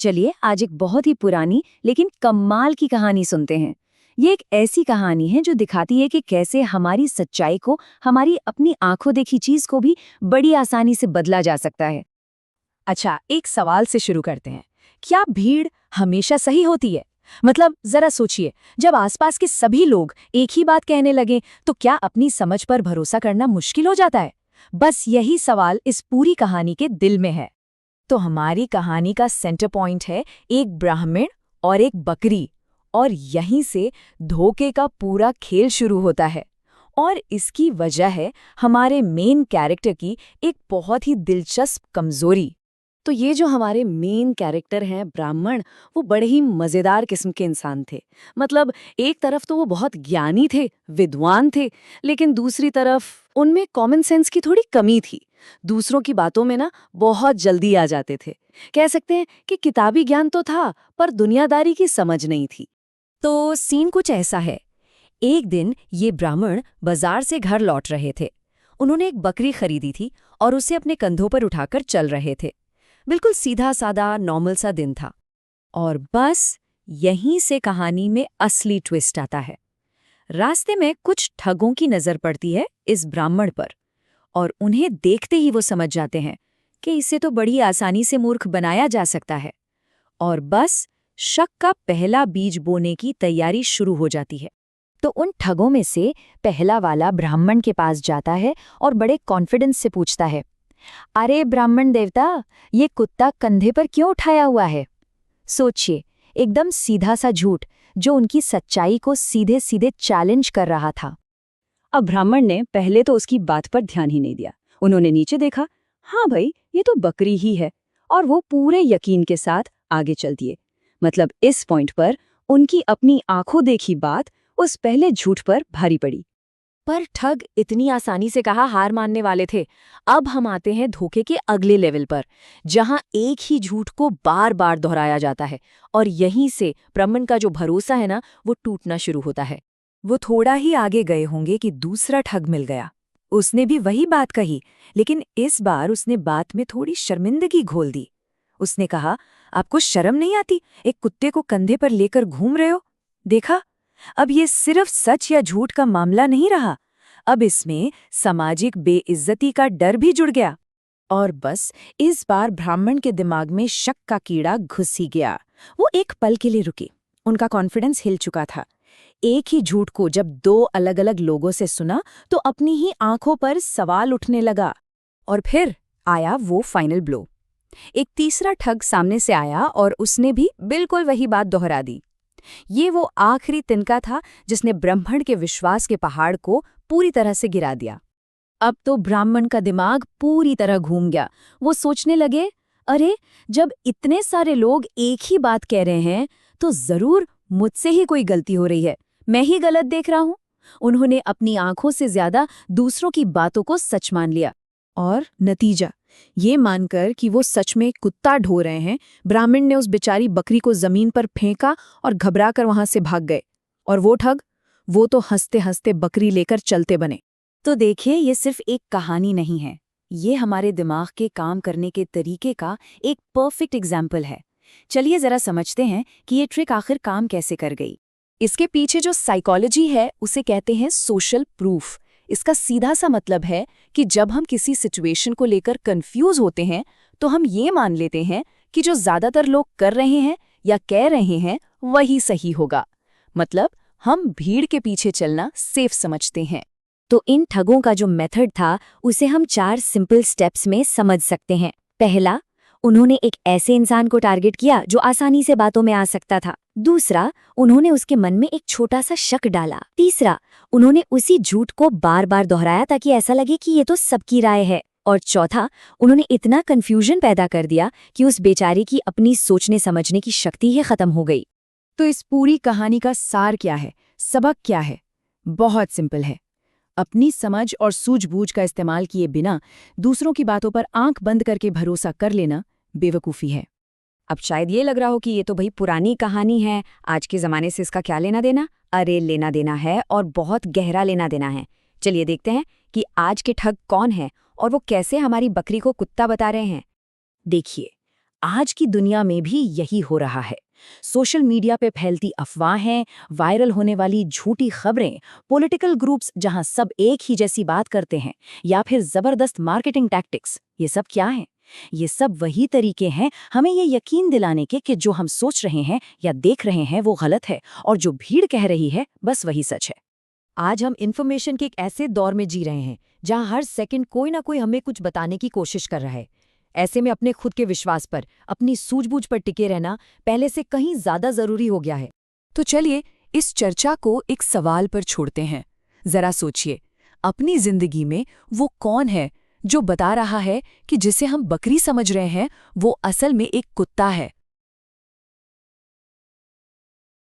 चलिए आज एक बहुत ही पुरानी लेकिन कमाल की कहानी सुनते हैं। ये एक ऐसी कहानी है जो दिखाती है कि कैसे हमारी सच्चाई को, हमारी अपनी आंखों देखी चीज को भी बड़ी आसानी से बदला जा सकता है। अच्छा, एक सवाल से शुरू करते हैं। क्या भीड़ हमेशा सही होती है? मतलब जरा सोचिए, जब आसपास के सभी लोग एक ही बात कहने लगें, तो क्या अपनी समझ पर भरोसा करना मुश्किल हो जाता है? बस यही सवाल इस पूरी कहानी के दिल में है। तो हमारी कहानी का सेंटर पॉइंट है एक ब्राह्मण और एक बकरी, और यहीं से धोखे का पूरा खेल शुरू होता है। और इसकी वजह है हमारे मेन कैरेक्टर की एक बहुत ही दिलचस्प कमजोरी। तो ये जो हमारे मेन कैरेक्टर हैं ब्राह्मण, वो बड़े ही मजेदार किस्म के इंसान थे। मतलब एक तरफ तो वो बहुत ज्ञानी थे, विद्वान थे, लेकिन दूसरी तरफ उनमें कॉमन सेंस की थोड़ी कमी थी। दूसरों की बातों में ना बहुत जल्दी आ जाते थे। कह सकते हैं कि किताबी ज्ञान तो था, पर दुनियादारी की समझ नहीं थी। तो सीन कुछ ऐसा है। एक दिन ये ब्राह्मण बाजार से घर लौट रहे थे। उन्होंने एक बकरी खरीदी थी और उसे अपने कंधों पर उठाकर चल रहे थे। बिल्कुल सीधा सादा नॉर्मल सा दिन था। और बस यहीं से कहानी में असली ट्विस्ट आता है। रास्ते में कुछ ठगों की नजर पड़ती है इस ब्राह्मण पर, और उन्हें देखते ही वो समझ जाते हैं कि इसे तो बड़ी आसानी से मूर्ख बनाया जा सकता है। और बस शक का पहला बीज बोने की तैयारी शुरू हो जाती है। तो उन ठगों में से पहला वाला ब्राह्मण के पास जाता है और बड़े कॉन्फिडेंस से पूछता है, अरे ब्राह्मण देवता, ये कुत्ता कंधे पर क्यों उठाया हुआ है? सोचिए, एकदम सीधा सा झूठ जो उनकी सच्चाई को सीधे सीधे चैलेंज कर रहा था। अब ब्राह्मण ने पहले तो उसकी बात पर ध्यान ही नहीं दिया। उन्होंने नीचे देखा, हाँ भाई, ये तो बकरी ही है, और वो पूरे यकीन के साथ आगे चल दिए। मतलब इस पॉइंट पर उनकी अपनी आंखों देखी बात उस पहले झूठ पर भारी पड़ी। पर ठग इतनी आसानी से कहा हार मानने वाले थे। अब हम आते हैं धोखे के अगले लेवल पर, जहां एक ही झूठ को बार बार दोहराया जाता है, और यहीं से ब्राह्मण का जो भरोसा है ना, वो टूटना शुरू होता है। वो थोड़ा ही आगे गए होंगे कि दूसरा ठग मिल गया। उसने भी वही बात कही, लेकिन इस बार उसने बात में थोड़ी शर्मिंदगी घोल दी। उसने कहा, आपको शर्म नहीं आती? एक कुत्ते को कंधे पर लेकर घूम रहे हो? देखा, अब ये सिर्फ सच या झूठ का मामला नहीं रहा, अब इसमें सामाजिक बेइज्जती का डर भी जुड़ गया। और बस इस बार ब्राह्मण के दिमाग में शक का कीड़ा घुस ही गया। वो एक पल के लिए रुके। उनका कॉन्फिडेंस हिल चुका था। एक ही झूठ को जब दो अलग अलग लोगों से सुना तो अपनी ही आंखों पर सवाल उठने लगा। और फिर आया वो फाइनल ब्लो। एक तीसरा ठग सामने से आया और उसने भी बिल्कुल वही बात दोहरा दी। ये वो आखिरी तिनका था जिसने ब्राह्मण के विश्वास के पहाड़ को पूरी तरह से गिरा दिया। अब तो ब्राह्मण का दिमाग पूरी तरह घूम गया। वो सोचने लगे, अरे जब इतने सारे लोग एक ही बात कह रहे हैं, तो जरूर मुझसे ही कोई गलती हो रही है, मैं ही गलत देख रहा हूं। उन्होंने अपनी आंखों से ज्यादा दूसरों की बातों को सच मान लिया। और नतीजा ये मानकर कि वो सच में कुत्ता ढो रहे हैं, ब्राह्मण ने उस बेचारी बकरी को जमीन पर फेंका और घबराकर वहां से भाग गए। और वो ठग, वो तो हंसते हंसते बकरी लेकर चलते बने। तो देखिए, ये सिर्फ एक कहानी नहीं है, ये हमारे दिमाग के काम करने के तरीके का एक परफेक्ट एग्जाम्पल है। चलिए जरा समझते हैं कि ये ट्रिक आखिर काम कैसे कर गई। इसके पीछे जो साइकोलॉजी है उसे कहते हैं सोशल प्रूफ। इसका सीधा सा मतलब है कि जब हम किसी सिचुएशन को लेकर कंफ्यूज होते हैं, तो हम ये मान लेते हैं कि जो ज्यादातर लोग कर रहे हैं या कह रहे हैं वही सही होगा। मतलब हम भीड़ के पीछे चलना सेफ समझते हैं। तो इन ठगों का जो मेथड था, उसे हम 4 सिंपल स्टेप्स में समझ सकते हैं। पहला, उन्होंने एक ऐसे इंसान को टारगेट किया जो आसानी से बातों में आ सकता था। दूसरा, उन्होंने उसके मन में एक छोटा सा शक डाला। तीसरा, उन्होंने उसी झूठ को बार बार दोहराया ताकि ऐसा लगे कि ये तो सबकी राय है। और चौथा, उन्होंने इतना कंफ्यूजन पैदा कर दिया कि उस बेचारे की अपनी सोचने समझने की शक्ति ही खत्म हो गई। तो इस पूरी कहानी का सार क्या है, सबक क्या है? बहुत सिंपल है। अपनी समझ और सूझबूझ का इस्तेमाल किए बिना दूसरों की बातों पर आंख बंद करके भरोसा कर लेना बेवकूफ़ी है। अब शायद ये लग रहा हो कि ये तो भाई पुरानी कहानी है, आज के ज़माने से इसका क्या लेना देना? अरे लेना देना है, और बहुत गहरा लेना देना है। चलिए देखते हैं कि आज के ठग कौन है और वो कैसे हमारी बकरी को कुत्ता बता रहे हैं। देखिए, आज की दुनिया में भी यही हो रहा है। सोशल मीडिया पे फैलती अफवाहें, वायरल होने वाली झूठी खबरें, पॉलिटिकल ग्रुप्स जहां सब एक ही जैसी बात करते हैं, या फिर जबरदस्त मार्केटिंग टैक्टिक्स, ये सब क्या है? ये सब वही तरीके हैं हमें ये यकीन दिलाने के कि जो हम सोच रहे हैं या देख रहे हैं वो गलत है, और जो भीड़ कह रही है बस वही सच है। आज हम इन्फॉर्मेशन के एक ऐसे दौर में जी रहे हैं जहां हर सेकंड कोई ना कोई हमें कुछ बताने की कोशिश कर रहा है। ऐसे में अपने खुद के विश्वास पर, अपनी सूझबूझ पर टिके रहना पहले से कहीं ज्यादा जरूरी हो गया है। तो चलिए इस चर्चा को एक सवाल पर छोड़ते हैं। जरा सोचिए, अपनी जिंदगी में वो कौन है जो बता रहा है कि जिसे हम बकरी समझ रहे हैं वो असल में एक कुत्ता है?